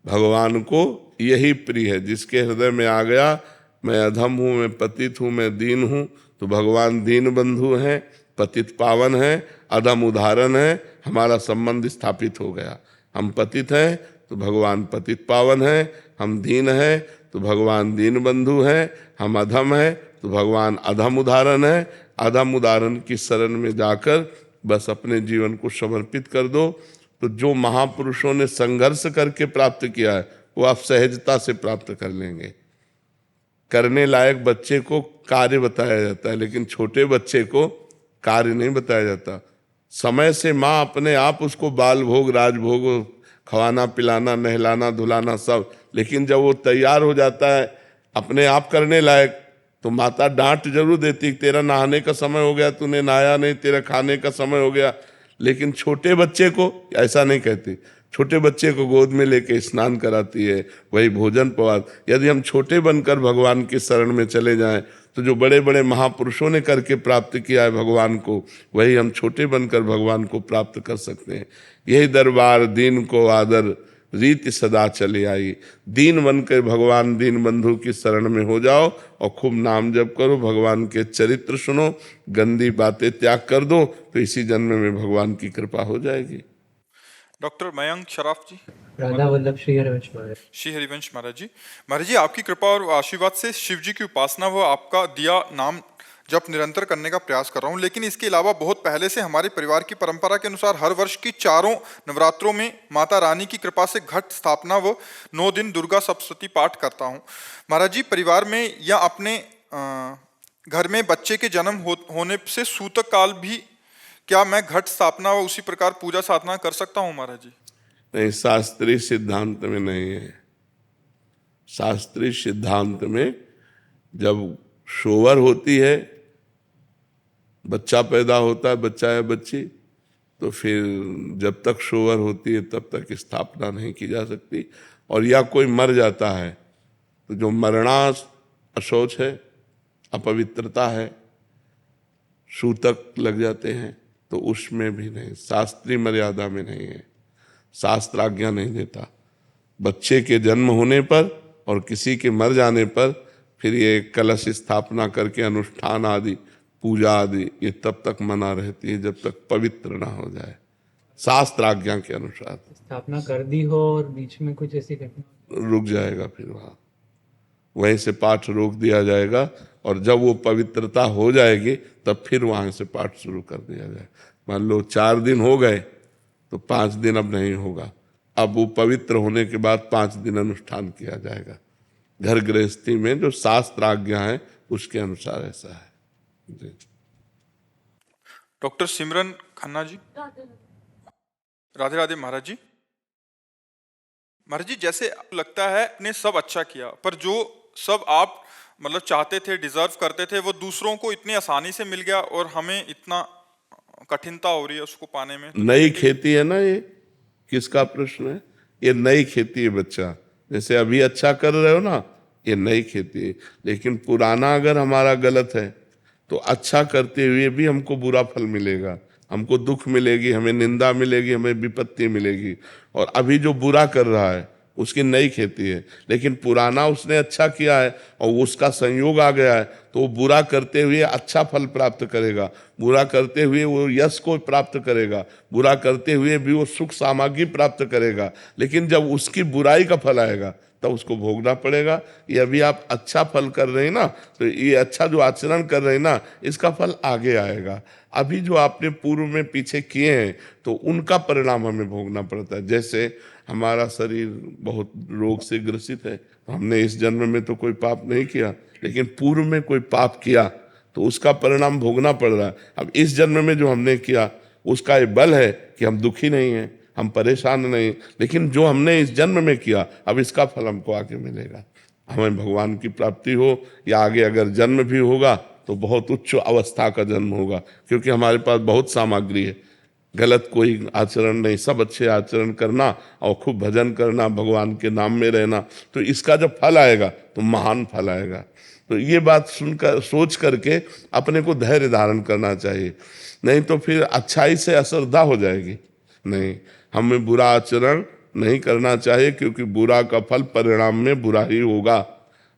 Speaker 3: भगवान को, यही प्रिय है। जिसके हृदय में आ गया मैं अधम हूँ, मैं पतित हूँ, मैं दीन हूँ, तो भगवान दीन बंधु हैं, पतित पावन है, अधम उदाहरण है। हमारा संबंध स्थापित हो गया। हम पतित हैं तो भगवान पतित पावन है, हम दीन हैं तो भगवान दीन बंधु हैं, हम अधम हैं तो भगवान अधम उदाहरण है। अधम उदाहरण की शरण में जाकर बस अपने जीवन को समर्पित कर दो, तो जो महापुरुषों ने संघर्ष करके प्राप्त किया है वो आप सहजता से प्राप्त कर लेंगे। करने लायक बच्चे को कार्य बताया जाता है, लेकिन छोटे बच्चे को कार्य नहीं बताया जाता। समय से माँ अपने आप उसको बाल भोग, राजभोग, खवाना पिलाना, नहलाना धुलाना सब, लेकिन जब वो तैयार हो जाता है अपने आप करने लायक, तो माता डांट जरूर देती, तेरा नहाने का समय हो गया, तूने नहाया नहीं, तेरा खाने का समय हो गया। लेकिन छोटे बच्चे को ऐसा नहीं कहती, छोटे बच्चे को गोद में लेके स्नान कराती है, वही भोजन पवार। यदि हम छोटे बनकर भगवान की शरण में चले जाएं तो जो बड़े बड़े महापुरुषों ने करके प्राप्त किया है भगवान को, वही हम छोटे बनकर भगवान को प्राप्त कर सकते हैं। यही दरबार दीन को आदर रीति सदा चली आई। दीन बनकर भगवान दीन बंधु की शरण में हो जाओ और खूब नाम जप करो, भगवान के चरित्र सुनो, गंदी बातें त्याग कर दो, तो इसी जन्म में भगवान की कृपा हो जाएगी।
Speaker 1: डॉक्टर मयंक शराफ जी।
Speaker 6: राधा वल्लभ श्री हरिवंश महाराज।
Speaker 1: श्री हरिवंश महाराज जी। महाराज जी, आपकी कृपा और आशीर्वाद से शिव जी की उपासना व आपका दिया नाम जप निरंतर करने का प्रयास कर रहा हूँ। लेकिन इसके अलावा बहुत पहले से हमारे परिवार की परंपरा के अनुसार हर वर्ष की चारों नवरात्रों में माता रानी की कृपा से घट स्थापना व 9 दिन दुर्गा सप्तशती पाठ करता हूँ। महाराज जी, परिवार में या अपने घर में बच्चे के जन्म होने से सूतक काल भी क्या मैं घट स्थापना व उसी प्रकार पूजा साधना कर सकता हूँ महाराज जी?
Speaker 3: नहीं, शास्त्रीय सिद्धांत में नहीं है। शास्त्रीय सिद्धांत में जब शोवर होती है, बच्चा पैदा होता है, बच्चा या बच्ची, तो फिर जब तक शोवर होती है तब तक स्थापना नहीं की जा सकती। और या कोई मर जाता है तो जो मरना अशौच है, अपवित्रता है, सूतक लग जाते हैं, तो उसमें भी नहीं, शास्त्रीय मर्यादा में नहीं है, शास्त्र आज्ञा नहीं देता। बच्चे के जन्म होने पर और किसी के मर जाने पर फिर ये कलश स्थापना करके अनुष्ठान आदि, पूजा आदि, ये तब तक मना रहती है जब तक पवित्र ना हो जाए, शास्त्र आज्ञा के अनुसार।
Speaker 6: स्थापना कर दी हो और बीच में कुछ ऐसी घटना
Speaker 3: रुक जाएगा, फिर वहीं से पाठ रोक दिया जाएगा, और जब वो पवित्रता हो जाएगी तब फिर वहां से पाठ शुरू कर दिया जाए। मान लो 4 दिन हो गए तो 5 दिन अब नहीं होगा, अब वो पवित्र होने के बाद 5 दिन अनुष्ठान किया जाएगा। घर गृहस्थी में जो शास्त्र आज्ञा है उसके अनुसार ऐसा है जी।
Speaker 1: डॉक्टर सिमरन खन्ना जी। राधे राधे महाराज जी। महाराज जी, जैसे लगता है आपने सब अच्छा किया, पर जो सब आप मतलब चाहते थे, डिजर्व करते थे, वो दूसरों को इतनी आसानी से मिल गया और हमें इतना कठिनता हो रही है उसको पाने में।
Speaker 3: नई खेती है ना, ये किसका प्रश्न है? ये नई खेती है बच्चा। जैसे अभी अच्छा कर रहे हो ना, ये नई खेती है। लेकिन पुराना अगर हमारा गलत है तो अच्छा करते हुए भी हमको बुरा फल मिलेगा, हमको दुख मिलेगी, हमें निंदा मिलेगी, हमें विपत्ति मिलेगी। और अभी जो बुरा कर रहा है उसकी नई खेती है, लेकिन पुराना उसने अच्छा किया है और उसका संयोग आ गया है, तो वो बुरा करते हुए अच्छा फल प्राप्त करेगा, बुरा करते हुए वो यश को प्राप्त करेगा, बुरा करते हुए भी वो सुख सामग्री प्राप्त करेगा। लेकिन जब उसकी बुराई का फल आएगा तब उसको भोगना पड़ेगा। ये अभी आप अच्छा फल कर रहे हैं ना, तो ये अच्छा जो आचरण कर रहे हैं ना, इसका फल आगे आएगा। अभी जो आपने पूर्व में पीछे किए हैं तो उनका परिणाम हमें भोगना पड़ता है। जैसे हमारा शरीर बहुत रोग से ग्रसित है, तो हमने इस जन्म में तो कोई पाप नहीं किया, लेकिन पूर्व में कोई पाप किया तो उसका परिणाम भोगना पड़ रहा है। अब इस जन्म में जो हमने किया उसका ये बल है कि हम दुखी नहीं हैं, हम परेशान नहीं। लेकिन जो हमने इस जन्म में किया, अब इसका फल हमको आगे मिलेगा। हमें भगवान की प्राप्ति हो या आगे अगर जन्म भी होगा तो बहुत उच्च अवस्था का जन्म होगा, क्योंकि हमारे पास बहुत सामग्री है। गलत कोई आचरण नहीं, सब अच्छे आचरण करना और खूब भजन करना, भगवान के नाम में रहना, तो इसका जब फल आएगा तो महान फल आएगा। तो ये बात सुनकर सोच करके अपने को धैर्य धारण करना चाहिए, नहीं तो फिर अच्छाई से अश्रद्धा हो जाएगी। नहीं, हमें बुरा आचरण नहीं करना चाहिए, क्योंकि बुरा का फल परिणाम में बुरा ही होगा,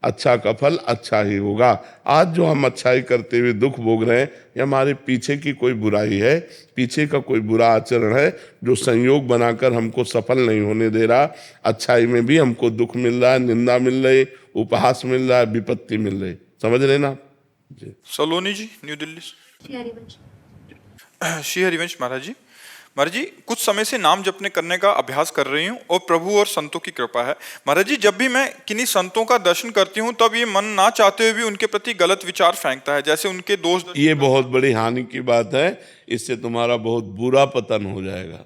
Speaker 3: अच्छा का फल अच्छा ही होगा। आज जो हम अच्छाई करते हुए दुख भोग रहे हैं, ये हमारे पीछे की कोई बुराई है, पीछे का कोई बुरा आचरण है जो संयोग बनाकर हमको सफल नहीं होने दे रहा। अच्छाई में भी हमको दुख मिल रहा है, निंदा मिल रही, उपहास मिल रहा है, विपत्ति मिल रही। समझ रहे ना जी।
Speaker 1: सलोनी जी, न्यू दिल्ली से। श्री हरिवंश महाराज जी। महाराज जी, कुछ समय से नाम जपने करने का अभ्यास कर रही हूँ और प्रभु और संतों की कृपा है। महाराज जी, जब भी मैं किन्हीं संतों का दर्शन करती हूँ तब ये मन ना चाहते हुए भी उनके प्रति गलत विचार फेंकता है, जैसे उनके दोष।
Speaker 3: ये बहुत बड़ी हानि की बात है, इससे तुम्हारा बहुत बुरा पतन हो जाएगा,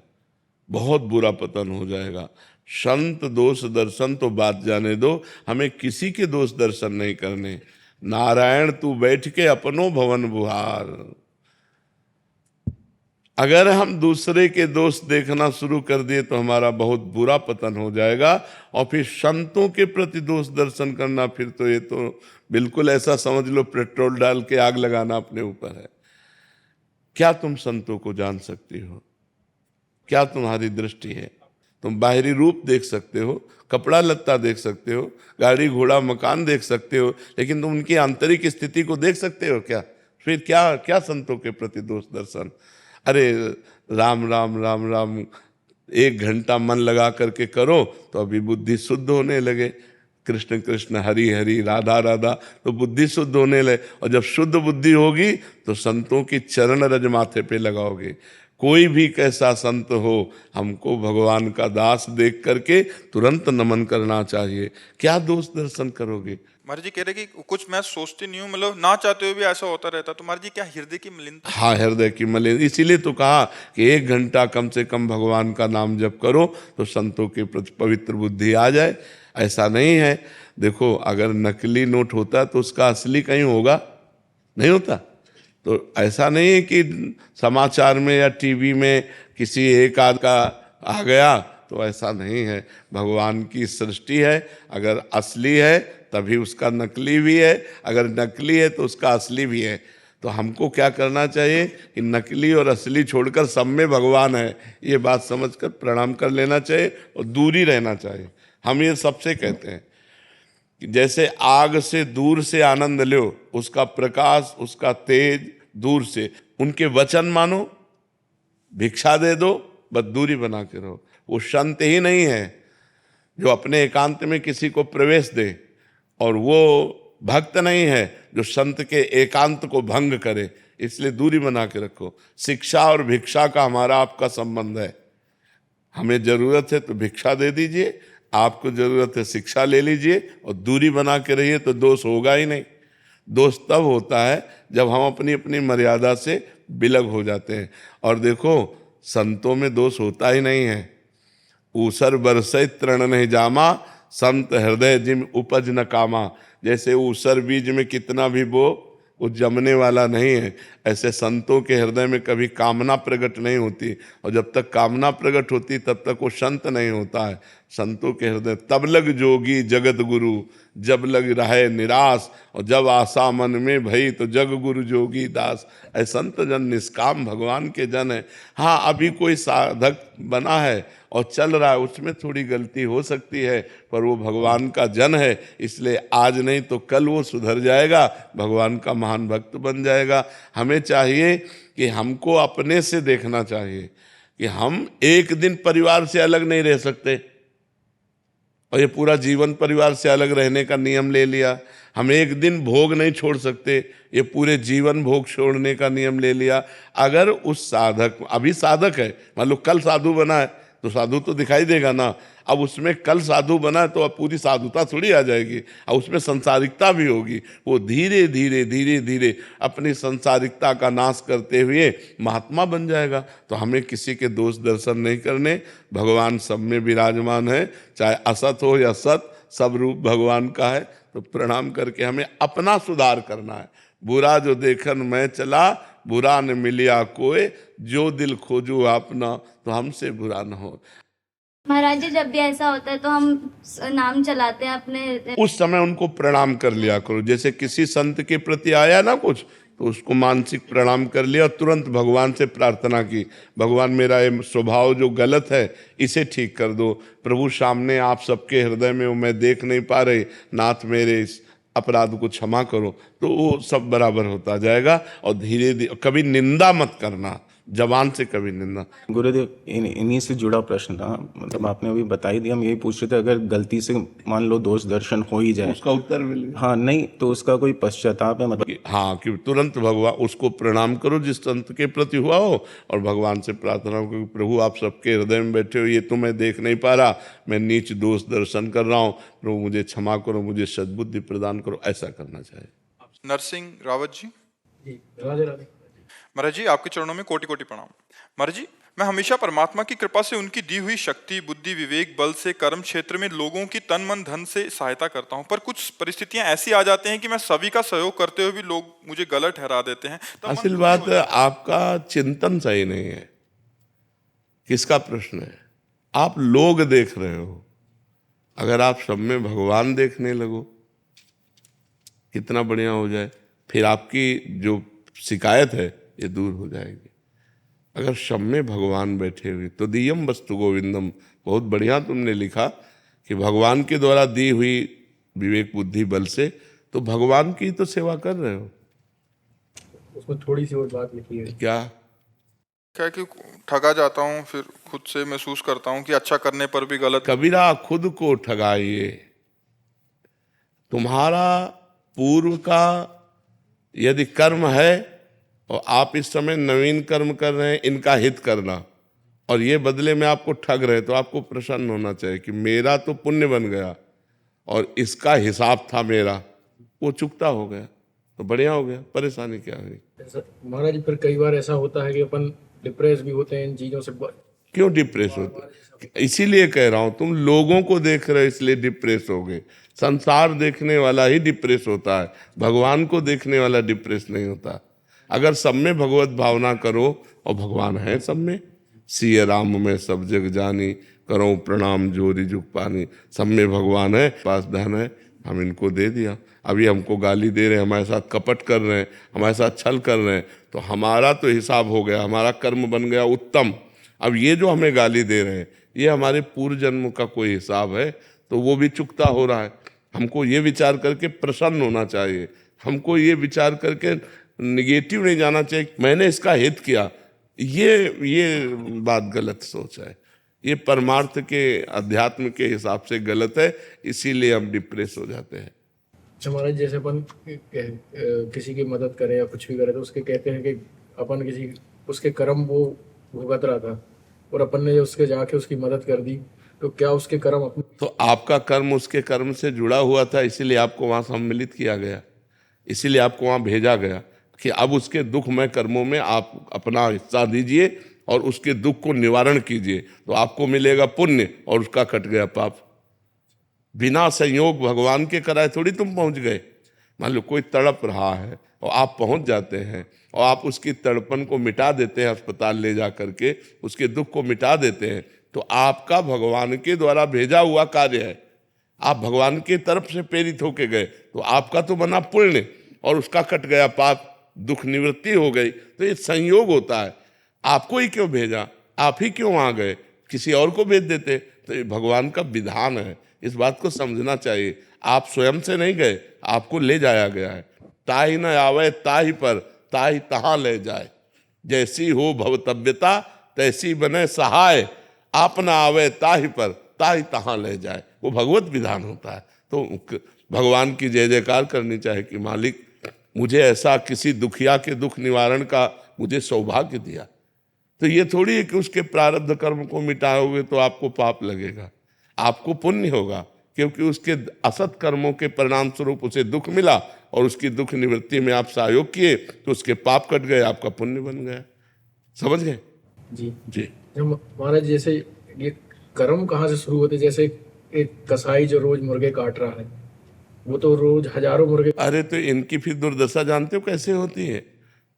Speaker 3: बहुत बुरा पतन हो जाएगा। संत दोष दर्शन तो बात जाने दो, हमें किसी के दोष दर्शन नहीं करने, नारायण तू बैठ के अपनो भवन बुहार। अगर हम दूसरे के दोष देखना शुरू कर दिए तो हमारा बहुत बुरा पतन हो जाएगा। और फिर संतों के प्रति दोष दर्शन करना, फिर तो ये तो बिल्कुल ऐसा समझ लो पेट्रोल डाल के आग लगाना अपने ऊपर है। क्या तुम संतों को जान सकती हो? क्या तुम्हारी दृष्टि है? तुम बाहरी रूप देख सकते हो, कपड़ा लत्ता देख सकते हो, गाड़ी घोड़ा मकान देख सकते हो, लेकिन तुम उनकी आंतरिक स्थिति को देख सकते हो क्या? फिर क्या क्या संतों के प्रति दोष दर्शन? अरे राम राम राम राम 1 घंटा मन लगा करके करो तो अभी बुद्धि शुद्ध होने लगे। कृष्ण कृष्ण हरि हरि राधा राधा तो बुद्धि शुद्ध होने लगे। और जब शुद्ध बुद्धि होगी तो संतों की चरण रज माथे पे लगाओगे। कोई भी कैसा संत हो, हमको भगवान का दास देख करके तुरंत नमन करना चाहिए। क्या दोष दर्शन करोगे?
Speaker 1: महाराज जी कह रहे कि कुछ मैं सोचती नहीं हूँ, मतलब ना चाहते हुए भी ऐसा होता रहता। तो महाराज जी क्या हृदय की मलिनता?
Speaker 3: हाँ, हृदय की मलिन। इसीलिए तो कहा कि 1 घंटा कम से कम भगवान का नाम जप करो तो संतों के प्रति पवित्र बुद्धि आ जाए। ऐसा नहीं है, देखो अगर नकली नोट होता तो उसका असली कहीं होगा, नहीं होता। तो ऐसा नहीं है कि समाचार में या टीवी में किसी एक आध का आ गया, तो ऐसा नहीं है। भगवान की सृष्टि है, अगर असली है तभी उसका नकली भी है, अगर नकली है तो उसका असली भी है। तो हमको क्या करना चाहिए कि नकली और असली छोड़कर सब में भगवान है, ये बात समझकर प्रणाम कर लेना चाहिए और दूरी रहना चाहिए। हम ये सबसे कहते हैं कि जैसे आग से दूर से आनंद लो, उसका प्रकाश उसका तेज दूर से, उनके वचन मानो, भिक्षा दे दो, बस दूरी बना के रहो। वो संत ही नहीं है जो अपने एकांत में किसी को प्रवेश दे, और वो भक्त नहीं है जो संत के एकांत को भंग करे। इसलिए दूरी बना के रखो। शिक्षा और भिक्षा का हमारा आपका संबंध है। हमें जरूरत है तो भिक्षा दे दीजिए, आपको जरूरत है शिक्षा ले लीजिए, और दूरी बना के रहिए तो दोष होगा ही नहीं। दोष तब होता है जब हम अपनी अपनी मर्यादा से विलग हो जाते हैं। और देखो संतों में दोष होता ही नहीं है। ऊसर बरसै तृण नहीं जामा, संत हृदय जिम उपज न कामा। जैसे ऊसर बीज में कितना भी बो वो जमने वाला नहीं है, ऐसे संतों के हृदय में कभी कामना प्रकट नहीं होती। और जब तक कामना प्रकट होती तब तक वो संत नहीं होता है। संतों के हृदय तब लग जोगी जगत गुरु, जब लग रहे निराश, और जब आशा मन में भई तो जग गुरु जोगी दास। ऐ संत जन निष्काम भगवान के जन है। हाँ, अभी कोई साधक बना है और चल रहा है, उसमें थोड़ी गलती हो सकती है, पर वो भगवान का जन है, इसलिए आज नहीं तो कल वो सुधर जाएगा, भगवान का महान भक्त बन जाएगा। हमें चाहिए कि हमको अपने से देखना चाहिए कि हम एक दिन परिवार से अलग नहीं रह सकते, और ये पूरा जीवन परिवार से अलग रहने का नियम ले लिया। हम एक दिन भोग नहीं छोड़ सकते, ये पूरे जीवन भोग छोड़ने का नियम ले लिया। अगर उस साधक, अभी साधक है, मान लो कल साधु बना है तो साधु तो दिखाई देगा ना। अब उसमें कल साधु बना है तो अब पूरी साधुता थोड़ी आ जाएगी, और उसमें संसारिकता भी होगी। वो धीरे धीरे धीरे धीरे अपनी संसारिकता का नाश करते हुए महात्मा बन जाएगा। तो हमें किसी के दोष दर्शन नहीं करने। भगवान सब में विराजमान है, चाहे असत हो या सत, सब रूप भगवान का है। तो प्रणाम करके हमें अपना सुधार करना है। बुरा जो देखन मैं चला, बुरा न मिलिया कोई, जो दिल खोजू अपना, तो हमसे बुरा न हो।
Speaker 7: महाराज जी, जब भी ऐसा होता है तो हम नाम चलाते हैं अपने,
Speaker 3: उस समय उनको प्रणाम कर लिया करो। जैसे किसी संत के प्रति आया ना कुछ, तो उसको मानसिक प्रणाम कर लिया और तुरंत भगवान से प्रार्थना की, भगवान मेरा ये स्वभाव जो गलत है इसे ठीक कर दो। प्रभु सामने आप सबके हृदय में मैं देख नहीं पा रही, नाथ मेरे इस अपराध को क्षमा करो। तो वो सब बराबर होता जाएगा। और धीरे धीरे, कभी निंदा मत करना, जबान से कभी निंदा।
Speaker 8: गुरुदेव, इन्हीं से जुड़ा प्रश्न था। मतलब आपने अभी बता ही दिया, हम यही पूछ रहे थे, अगर गलती से मान लो दोष दर्शन हो ही जाए,
Speaker 3: उसका उत्तर मिल गया।
Speaker 8: हाँ, नहीं तो उसका कोई पश्चाताप है? मतलब
Speaker 3: हाँ, कि तुरंत भगवान उसको प्रणाम करो जिस संत के प्रति हुआ हो, और भगवान से प्रार्थना करो, प्रभु आप सबके हृदय में बैठे हो, ये तो मैं देख नहीं पा रहा, मैं नीच दोष दर्शन कर रहा हूँ, प्रभु मुझे क्षमा करो, मुझे सद्बुद्धि प्रदान करो। ऐसा करना चाहिए।
Speaker 1: नरसिंह रावत जी।
Speaker 6: जी, राधे राधे।
Speaker 1: महाराज जी आपके चरणों में कोटि कोटि प्रणाम। महाराज जी, मैं हमेशा परमात्मा की कृपा से उनकी दी हुई शक्ति, बुद्धि, विवेक, बल से कर्म क्षेत्र में लोगों की तन मन धन से सहायता करता हूँ, पर कुछ परिस्थितियां ऐसी आ जाती हैं कि मैं सभी का सहयोग करते हुए भी लोग मुझे गलत ठहरा देते हैं। तब मन
Speaker 3: असल
Speaker 1: दुखी
Speaker 3: बात
Speaker 1: हो जाता है।
Speaker 3: आपका चिंतन सही नहीं है। किसका प्रश्न है? आप लोग देख रहे हो। अगर आप सब में भगवान देखने लगो, कितना बढ़िया हो जाए। फिर आपकी जो शिकायत है ये दूर हो जाएगी। अगर सब में भगवान बैठे हुए तो दियम वस्तु गोविंदम, बहुत बढ़िया तुमने लिखा कि भगवान के द्वारा दी हुई विवेक, बुद्धि, बल से तो भगवान की तो सेवा कर रहे हो।
Speaker 6: उसमें थोड़ी सी और बात लिखी है।
Speaker 3: क्या?
Speaker 1: क्या कि ठगा जाता हूँ, फिर खुद से महसूस करता हूँ कि अच्छा करने पर भी गलत।
Speaker 3: कबीरा खुद को ठगाइए। तुम्हारा पूर्व का यदि कर्म है और आप इस समय नवीन कर्म कर रहे हैं, इनका हित करना, और ये बदले में आपको ठग रहे, तो आपको प्रसन्न होना चाहिए कि मेरा तो पुण्य बन गया और इसका हिसाब था मेरा, वो चुकता हो गया, तो बढ़िया हो गया। परेशानी क्या हुई?
Speaker 6: महाराज जी, फिर कई बार ऐसा होता है कि अपन डिप्रेस भी होते हैं इन चीजों से।
Speaker 3: क्यों डिप्रेस होते? इसीलिए कह रहा हूं, तुम लोगों को देख रहे हो इसलिए डिप्रेस हो गए। संसार देखने वाला ही डिप्रेस होता है, भगवान को देखने वाला डिप्रेस नहीं होता। अगर सब में भगवत भावना करो, और भगवान है सब में, सिय राम में सब जग जानी, करो प्रणाम जोरी जुग पानी। सब में भगवान है, पास धन है, हम इनको दे दिया। अभी हमको गाली दे रहे हैं, हमारे साथ कपट कर रहे हैं, हमारे साथ छल कर रहे हैं, तो हमारा तो हिसाब हो गया, हमारा कर्म बन गया उत्तम। अब ये जो हमें गाली दे रहे हैं, ये हमारे पूर्व जन्म का कोई हिसाब है, तो वो भी चुकता हो रहा है। हमको ये विचार करके प्रसन्न होना चाहिए, हमको ये विचार करके निगेटिव नहीं जाना चाहिए मैंने इसका हित किया। ये बात गलत सोच है, ये परमार्थ के अध्यात्म के हिसाब से गलत है, इसीलिए हम डिप्रेस हो जाते हैं।
Speaker 6: हमारा जैसे अपन किसी की मदद करें या कुछ भी करें तो उसके कहते हैं कि अपन किसी उसके कर्म वो भुगत रहा था और अपन ने उसके जाके उसकी मदद कर दी, तो क्या उसके कर्म अपने?
Speaker 3: तो आपका कर्म उसके कर्म से जुड़ा हुआ था, इसीलिए आपको वहां सम्मिलित किया गया, इसीलिए आपको वहां भेजा गया कि अब उसके दुखमय कर्मों में आप अपना हिस्सा दीजिए और उसके दुख को निवारण कीजिए, तो आपको मिलेगा पुण्य और उसका कट गया पाप। बिना संयोग भगवान के कराए थोड़ी तुम पहुंच गए। मान लो कोई तड़प रहा है और आप पहुंच जाते हैं और आप उसकी तड़पन को मिटा देते हैं, अस्पताल ले जा करके उसके दुख को मिटा देते हैं, तो आपका भगवान के द्वारा भेजा हुआ कार्य है। आप भगवान की तरफ से प्रेरित होके गए, तो आपका तो बना पुण्य और उसका कट गया पाप, दुख निवृत्ति हो गई। तो ये संयोग होता है। आपको ही क्यों भेजा, आप ही क्यों आ गए, किसी और को भेज देते। तो ये भगवान का विधान है, इस बात को समझना चाहिए। आप स्वयं से नहीं गए, आपको ले जाया गया है। ताहि न आवे ताहि पर, ताहि तहाँ ले जाए। जैसी हो भवतव्यता तैसी बने सहाय, आप न आवे ताहि पर, ताहि तहाँ ले जाए। वो भगवत विधान होता है। तो भगवान की जय जयकार करनी चाहिए कि मालिक मुझे ऐसा किसी दुखिया के दुख निवारण का मुझे सौभाग्य दिया। तो ये थोड़ी है कि उसके प्रारब्ध कर्म को मिटाओगे तो आपको पाप लगेगा, आपको पुण्य होगा, क्योंकि उसके असत कर्मों के परिणाम स्वरूप उसे दुख मिला और उसकी दुख निवृत्ति में आप सहयोग किए तो उसके पाप कट गए, आपका पुण्य बन गया। समझ गए?
Speaker 6: जी
Speaker 3: जी।
Speaker 6: महाराज जैसे ये कर्म कहाँ से शुरू होते? जैसे एक कसाई जो रोज मुर्गे काट रहा है, वो तो रोज हजारों मुर्गे।
Speaker 3: अरे तो इनकी फिर दुर्दशा जानते हो कैसे होती है?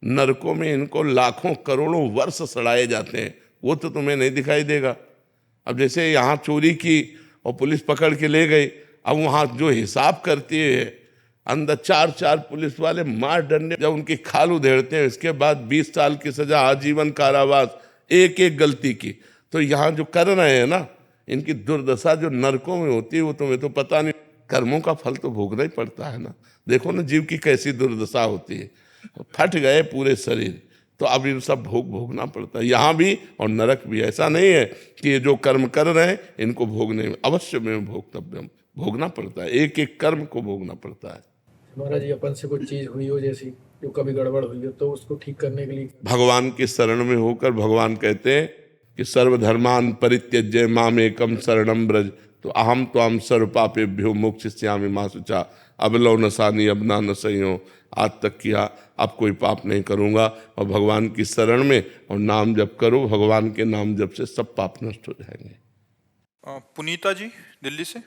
Speaker 3: नरकों में इनको लाखों करोड़ों वर्ष सड़ाए जाते हैं, वो तो तुम्हें नहीं दिखाई देगा। अब जैसे यहाँ चोरी की और पुलिस पकड़ के ले गई, अब वहाँ जो हिसाब करती है अंदर 4 पुलिस वाले मार डंडे, जब उनकी खाल उधेड़ते हैं, इसके बाद 20 साल की सजा, आजीवन कारावास, एक एक गलती की। तो यहाँ जो कर रहे हैं ना, इनकी दुर्दशा जो नरकों में होती है वो तुम्हें तो पता नहीं। कर्मों का फल तो भोगना ही पड़ता है ना। देखो ना जीव की कैसी दुर्दशा होती है, फट गए पूरे शरीर, तो अब ये सब भोगना पड़ता है यहाँ भी और नरक भी। ऐसा नहीं है कि ये जो कर्म कर रहे हैं इनको भोगने में अवश्य में भोक्तव्यम, भोगना पड़ता है, एक एक कर्म को भोगना पड़ता है।
Speaker 6: महाराज जी अपन से कोई चीज हुई हो जैसी जो कभी गड़बड़ हुई हो, तो उसको ठीक करने के लिए
Speaker 3: भगवान की शरण में होकर भगवान कहते हैं कि सर्वधर्मान परित्यज्य मामेकम शरणम ब्रज, तो अहम तो हम सर्व पापेभ्यो मोक्षयिष्यामि मा शुचा, अब लो नसानी अब ना नसइयों, आज तक किया अब कोई पाप नहीं करूँगा, और भगवान की शरण में और नाम जप करो, भगवान के नाम जप से सब पाप नष्ट हो जाएंगे।
Speaker 1: पुनीता जी दिल्ली से।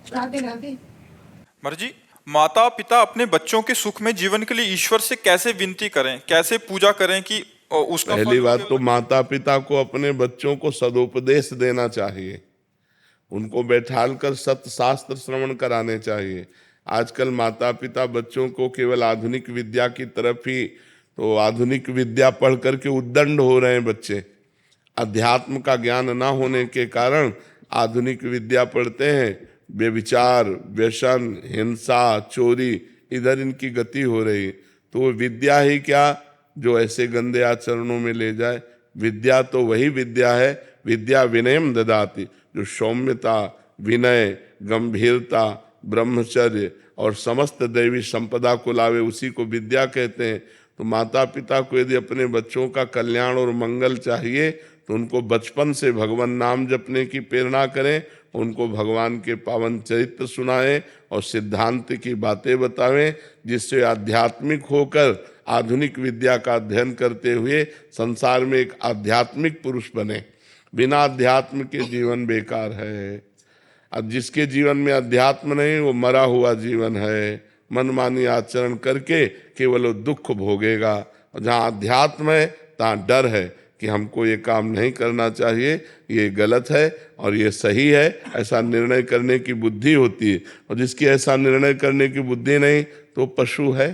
Speaker 2: राधे राधे।
Speaker 1: महाराज जी, माता पिता अपने बच्चों के सुख में जीवन के लिए ईश्वर से कैसे विनती करें, कैसे पूजा करें कि उसका
Speaker 3: पहली
Speaker 1: फल
Speaker 3: बात तो माता पिता को अपने बच्चों को सदुपदेश देना चाहिए, उनको बैठाल कर सत्य शास्त्र श्रवण कराने चाहिए। आजकल माता पिता बच्चों को केवल आधुनिक विद्या की तरफ ही, तो आधुनिक विद्या पढ़ करके उद्दंड हो रहे हैं बच्चे। अध्यात्म का ज्ञान ना होने के कारण आधुनिक विद्या पढ़ते हैं, व्यभिचार, व्यसन, हिंसा, चोरी, इधर इनकी गति हो रही। तो वो विद्या ही क्या जो ऐसे गंदे आचरणों में ले जाए। विद्या तो वही विद्या है, विद्या विनयम ददाति, जो सौम्यता, विनय, गंभीरता, ब्रह्मचर्य और समस्त दैवी संपदा को लावे, उसी को विद्या कहते हैं। तो माता पिता को यदि अपने बच्चों का कल्याण और मंगल चाहिए तो उनको बचपन से भगवान नाम जपने की प्रेरणा करें, उनको भगवान के पावन चरित्र सुनाएं और सिद्धांत की बातें बतावें, जिससे आध्यात्मिक होकर आधुनिक विद्या का अध्ययन करते हुए संसार में एक आध्यात्मिक पुरुष बने। बिना अध्यात्म के जीवन बेकार है। अब जिसके जीवन में अध्यात्म नहीं वो मरा हुआ जीवन है, मनमानी आचरण करके केवल वो दुख भोगेगा। और जहाँ अध्यात्म है तहाँ डर है कि हमको ये काम नहीं करना चाहिए, ये गलत है और ये सही है, ऐसा निर्णय करने की बुद्धि होती है। और जिसकी ऐसा निर्णय करने की बुद्धि नहीं तो पशु है।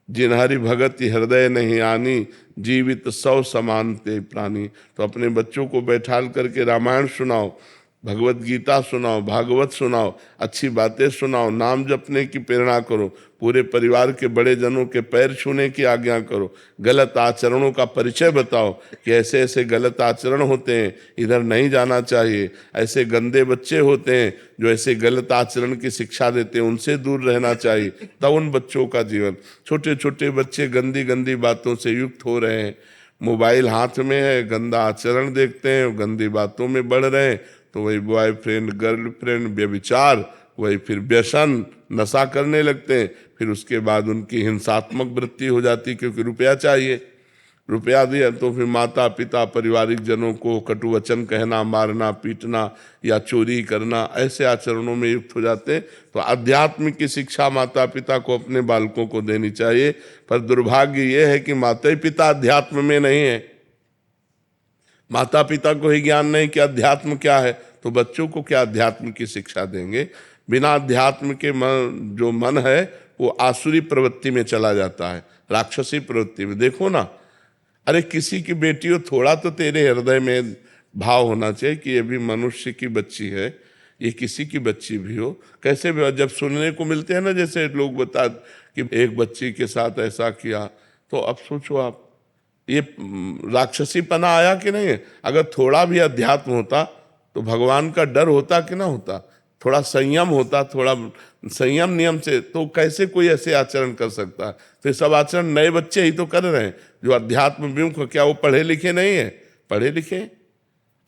Speaker 3: जिनहरि भगत हृदय नहीं आनी, जीवित सौ समान ते प्राणी। तो अपने बच्चों को बैठाल करके रामायण सुनाओ, भगवत गीता सुनाओ, भागवत सुनाओ, अच्छी बातें सुनाओ, नाम जपने की प्रेरणा करो, पूरे परिवार के बड़े जनों के पैर छूने की आज्ञा करो, गलत आचरणों का परिचय बताओ कि ऐसे ऐसे गलत आचरण होते हैं, इधर नहीं जाना चाहिए, ऐसे गंदे बच्चे होते हैं जो ऐसे गलत आचरण की शिक्षा देते हैं, उनसे दूर रहना चाहिए। तब उन बच्चों का जीवन, छोटे छोटे बच्चे गंदी गंदी बातों से युक्त हो रहे हैं, मोबाइल हाथ में है, गंदा आचरण देखते हैं, गंदी बातों में बढ़ रहे हैं, तो वही बॉयफ्रेंड, गर्लफ्रेंड, व्यभिचार, वही फिर व्यसन, नशा करने लगते हैं। फिर उसके बाद उनकी हिंसात्मक वृत्ति हो जाती, क्योंकि रुपया चाहिए। रुपया दिया तो फिर माता पिता, पारिवारिक जनों को कटु वचन कहना, मारना, पीटना या चोरी करना, ऐसे आचरणों में युक्त हो जाते हैं। तो अध्यात्म की शिक्षा माता पिता को अपने बालकों को देनी चाहिए। पर दुर्भाग्य ये है कि माता पिता अध्यात्म में नहीं है, माता पिता को ही ज्ञान नहीं कि अध्यात्म क्या है, तो बच्चों को क्या अध्यात्म की शिक्षा देंगे। बिना अध्यात्म के जो मन है वो आसुरी प्रवृत्ति में चला जाता है, राक्षसी प्रवृत्ति में। देखो ना, अरे किसी की बेटी हो, थोड़ा तो तेरे हृदय में भाव होना चाहिए कि ये भी मनुष्य की बच्ची है, ये किसी की बच्ची भी हो। कैसे भी जब सुनने को मिलते हैं ना, जैसे लोग बता कि एक बच्ची के साथ ऐसा किया, तो अब सोचो आप, ये राक्षसीपना आया कि नहीं है। अगर थोड़ा भी अध्यात्म होता तो भगवान का डर होता कि ना होता, थोड़ा संयम होता, थोड़ा संयम नियम से, तो कैसे कोई ऐसे आचरण कर सकता है। तो ये सब आचरण नए बच्चे ही तो कर रहे हैं जो अध्यात्म विमुख। क्या वो पढ़े लिखे नहीं है? पढ़े लिखे,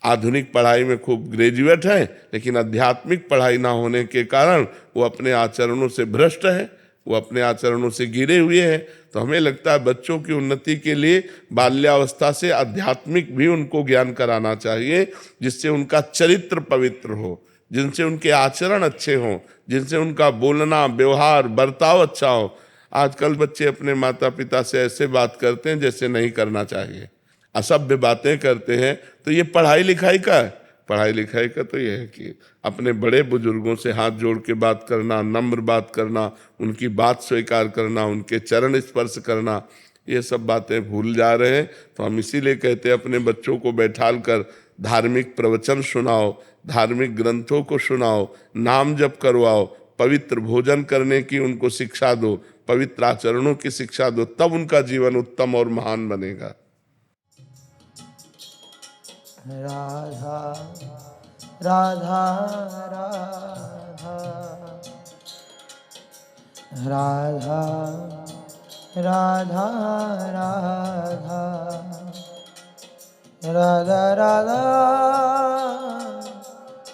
Speaker 3: आधुनिक पढ़ाई में खूब ग्रेजुएट हैं, लेकिन आध्यात्मिक पढ़ाई ना होने के कारण वो अपने आचरणों से भ्रष्ट है, वो अपने आचरणों से गिरे हुए हैं। तो हमें लगता है बच्चों की उन्नति के लिए बाल्यावस्था से आध्यात्मिक भी उनको ज्ञान कराना चाहिए, जिससे उनका चरित्र पवित्र हो, जिनसे उनके आचरण अच्छे हों, जिनसे उनका बोलना, व्यवहार, बर्ताव अच्छा हो। आजकल बच्चे अपने माता पिता से ऐसे बात करते हैं जैसे नहीं करना चाहिए, असभ्य बातें करते हैं। तो ये पढ़ाई लिखाई का है? पढ़ाई लिखाई का तो ये है कि अपने बड़े बुजुर्गों से हाथ जोड़ के बात करना, नम्र बात करना, उनकी बात स्वीकार करना, उनके चरण स्पर्श करना, ये सब बातें भूल जा रहे हैं। तो हम इसीलिए कहते हैं अपने बच्चों को बैठाल कर धार्मिक प्रवचन सुनाओ, धार्मिक ग्रंथों को सुनाओ, नाम जप करवाओ, पवित्र भोजन करने की उनको शिक्षा दो, पवित्र आचरणों की शिक्षा दो, तब उनका जीवन उत्तम और महान बनेगा।
Speaker 9: राधा राधा राधा राधा राधा राधा राधा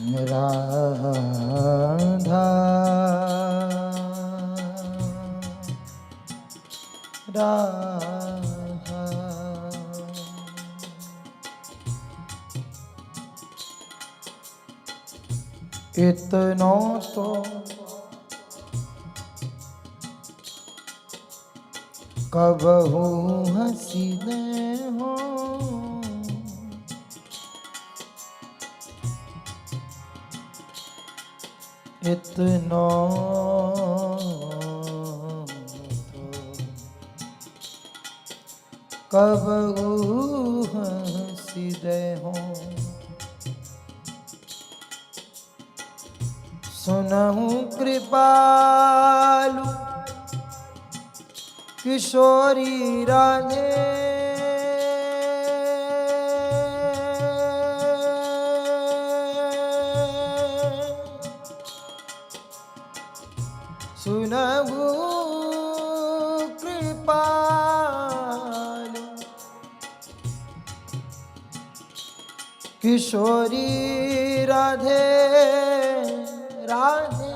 Speaker 9: राधा राधा इतना तो कबहू हसीने हो इतना कबहू हसीने हो सुनहु कृपालु किशोरी राधे सुनहु कृपालु किशोरी राधे राधे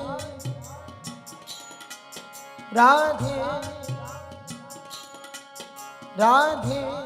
Speaker 9: राधे राधे